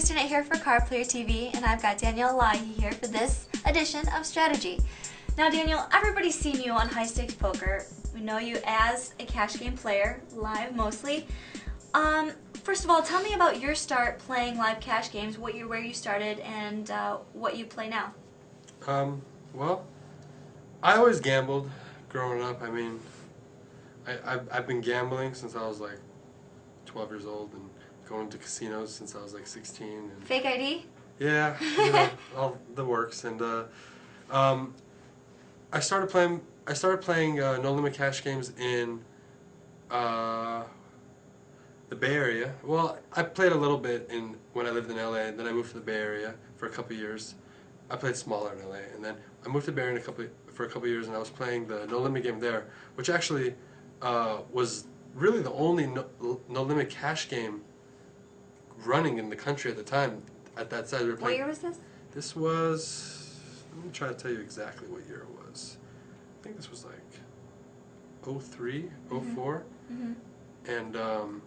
Christina here for Card Player TV, and I've got Danielle Alaei here for this edition of Strategy. Now Danielle, everybody's seen you on High Stakes Poker. We know you as a cash game player, live mostly. First of all, tell me about your start playing live cash games, where you started, and what you play now. Well, I always gambled growing up. I mean, I've been gambling since I was like 12 years old and going to casinos since I was like 16. And Fake ID? yeah, all the works. And I started playing no limit cash games in the Bay Area. Well, I played a little bit when I lived in LA, and then I moved to the Bay Area for a couple of years. I played smaller in LA, and then I moved to the Bay Area for a couple of years, and I was playing the no limit game there, which actually was really the only no limit cash game running in the country at the time. At that size, we were playing. What year was this? This was, let me try to tell you exactly what year it was. I think this was like 03, 04. Mm-hmm. And wow,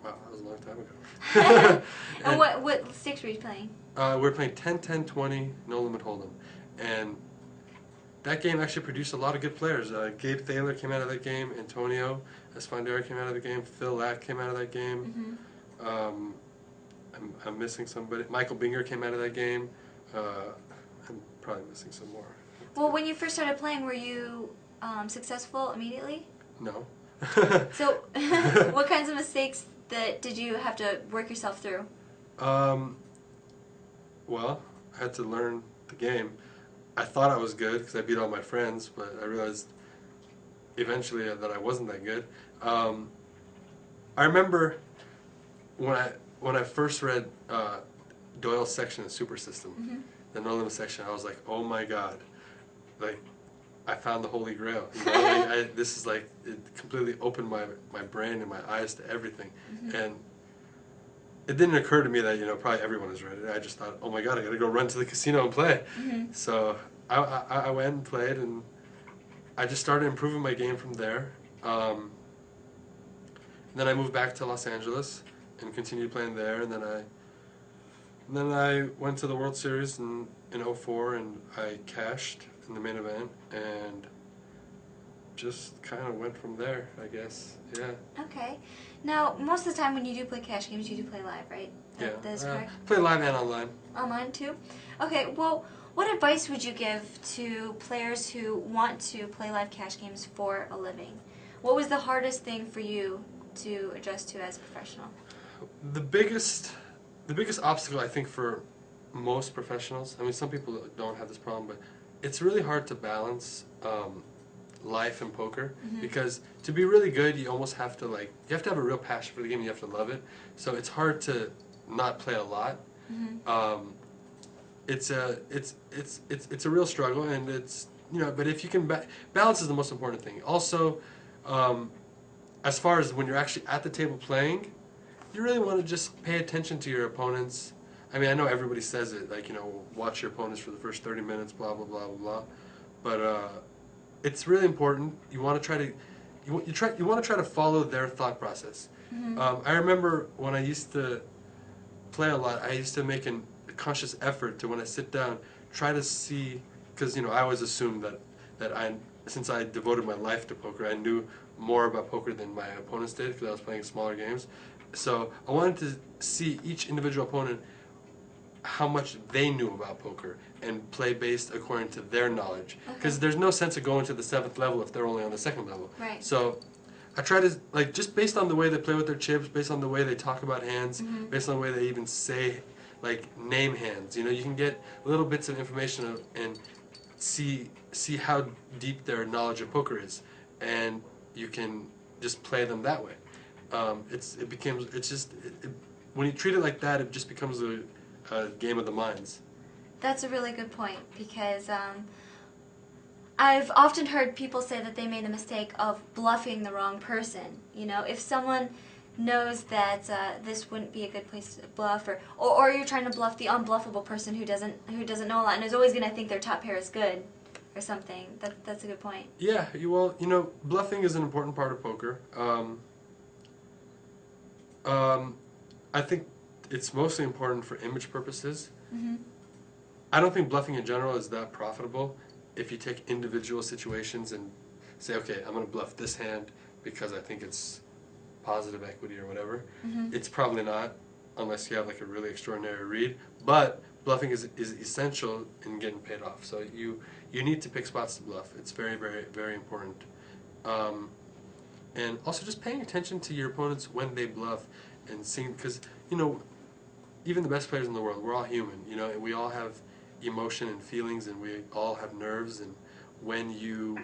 that was a long time ago. And what stakes were you playing? We were playing 10, 10, 20, no limit hold'em, and that game actually produced a lot of good players. Gabe Thaler came out of that game. Antonio Esfandera came out of the game. Phil Lack came out of that game. Mm-hmm. I'm missing somebody. Michael Binger came out of that game. I'm probably missing some more. Well, when you first started playing, were you successful immediately? No. So, what kinds of mistakes did you have to work yourself through? Well, I had to learn the game. I thought I was good because I beat all my friends, but I realized eventually that I wasn't that good. I remember when I first read Doyle's section in Super System, Mm-hmm. the No Limit section, I was like, oh my god, like I found the Holy Grail. You know? Like, this is like, it completely opened my brain and my eyes to everything. Mm-hmm. And it didn't occur to me that, you know, probably everyone has read it. I just thought, oh my god, I gotta go run to the casino and play. Mm-hmm. So I went and played, and I just started improving my game from there. And then I moved back to Los Angeles and continued playing there, and then I went to the World Series in 04, and I cashed in the main event, and just kind of went from there, I guess. Yeah. Okay. Now, most of the time when you do play cash games, you do play live, right? Yeah. That's correct? Play live and online. Online, too? Okay, well, what advice would you give to players who want to play live cash games for a living? What was the hardest thing for you to adjust to as a professional? The biggest obstacle, I think, for most professionals, I mean, some people don't have this problem, but it's really hard to balance life and poker. Mm-hmm. Because to be really good, you almost have to you have to have a real passion for the game. You have to love it. So it's hard to not play a lot. Mm-hmm. It's a real struggle, and it's, you know, but if you can balance is the most important thing. Also, as far as when you're actually at the table playing, you really want to just pay attention to your opponents. I mean, I know everybody says it, like, you know, watch your opponents for the first 30 minutes, blah blah blah blah blah, but it's really important. You want to try to follow their thought process. Mm-hmm. I remember when I used to play a lot, I used to make a conscious effort to, when I sit down, try to see, because, you know, I always assumed that since I devoted my life to poker, I knew more about poker than my opponents did, because I was playing smaller games. So I wanted to see each individual opponent, how much they knew about poker, and play based according to their knowledge. Because there's no sense of going to the 7th level if they're only on the 2nd level. Right. So I try to, just based on the way they play with their chips, based on the way they talk about hands, mm-hmm. based on the way they even say, name hands. You know, you can get little bits of information and see how deep their knowledge of poker is, and you can just play them that way. When you treat it like that, it just becomes a game of the minds. That's a really good point, because I've often heard people say that they made the mistake of bluffing the wrong person. You know, if someone knows that this wouldn't be a good place to bluff, or you're trying to bluff the unbluffable person who doesn't know a lot and is always going to think their top pair is good or something. That's a good point. Yeah, well, you know, bluffing is an important part of poker. I think it's mostly important for image purposes. Mm-hmm. I don't think bluffing in general is that profitable if you take individual situations and say, okay, I'm going to bluff this hand because I think it's positive equity or whatever. Mm-hmm. It's probably not, unless you have like a really extraordinary read. But bluffing is essential in getting paid off. So you need to pick spots to bluff. It's very, very, very important. And also just paying attention to your opponents when they bluff and seeing, because, you know, even the best players in the world, we're all human, you know, and we all have emotion and feelings, and we all have nerves, and when you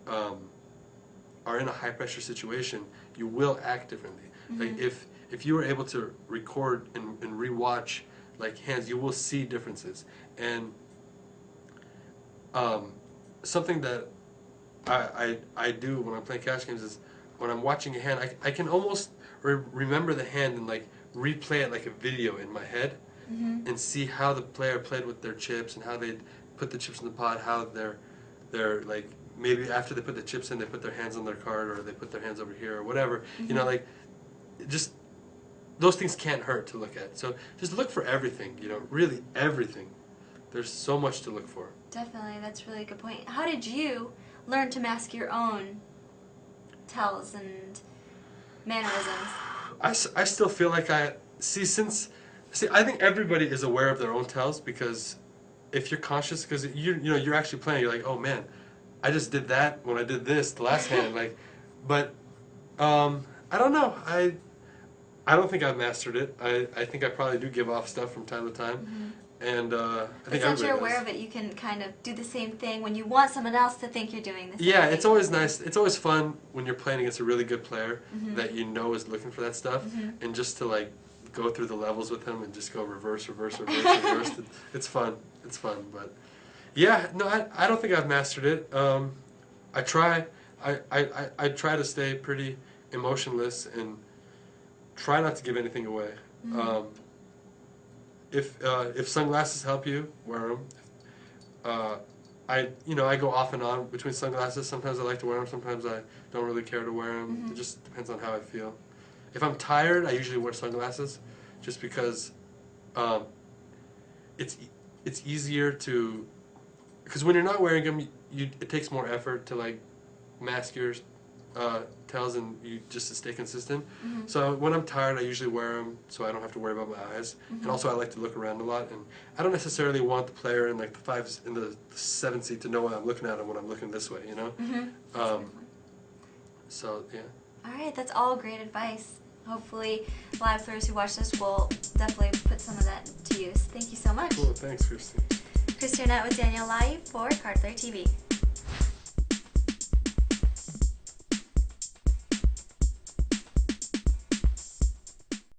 are in a high pressure situation, you will act differently. Mm-hmm. Like if you were able to record and rewatch like hands, you will see differences. And something that I do when I'm playing cash games is when I'm watching a hand, I can almost remember the hand and like replay it like a video in my head. Mm-hmm. And see how the player played with their chips and how they put the chips in the pot, how they're like, maybe after they put the chips in, they put their hands on their card, or they put their hands over here or whatever. Mm-hmm. You know, like, just those things can't hurt to look at. So just look for everything, you know, really everything. There's so much to look for. Definitely, that's a really good point. How did you learn to mask your own tells and mannerisms? I still feel like I think everybody is aware of their own tells, because if you're conscious, because you know you're actually playing, you're like, oh man, I just did that when I did this the last hand, like, but I don't know, I don't think I've mastered it. I think I probably do give off stuff from time to time. Mm-hmm. And I think since you're everybody aware does. of it, you can kind of do the same thing when you want someone else to think you're doing the same Yeah, thing. it's always nice. It's always fun when you're playing against a really good player Mm-hmm. that you know is looking for that stuff, Mm-hmm. and just to like go through the levels with him and just go reverse, reverse, reverse, reverse. It's fun. It's fun. But yeah, no, I don't think I've mastered it. I try. I try to stay pretty emotionless and try not to give anything away. Mm-hmm. If sunglasses help you, wear them. I go off and on between sunglasses. Sometimes I like to wear them. Sometimes I don't really care to wear them. Mm-hmm. It just depends on how I feel. If I'm tired, I usually wear sunglasses, just because it's easier to, because when you're not wearing them, it takes more effort to like mask your tells and you just to stay consistent. Mm-hmm. So when I'm tired, I usually wear them so I don't have to worry about my eyes. Mm-hmm. And also I like to look around a lot, and I don't necessarily want the player in like the 7th seat to know what I'm looking at when I'm looking this way, you know? Mm-hmm. That's a good one. So yeah. Alright, that's all great advice. Hopefully live players who watch this will definitely put some of that to use. Thank you so much. Cool, thanks, Christy. Christy Arnett with Daniel Alaei for Card Player TV.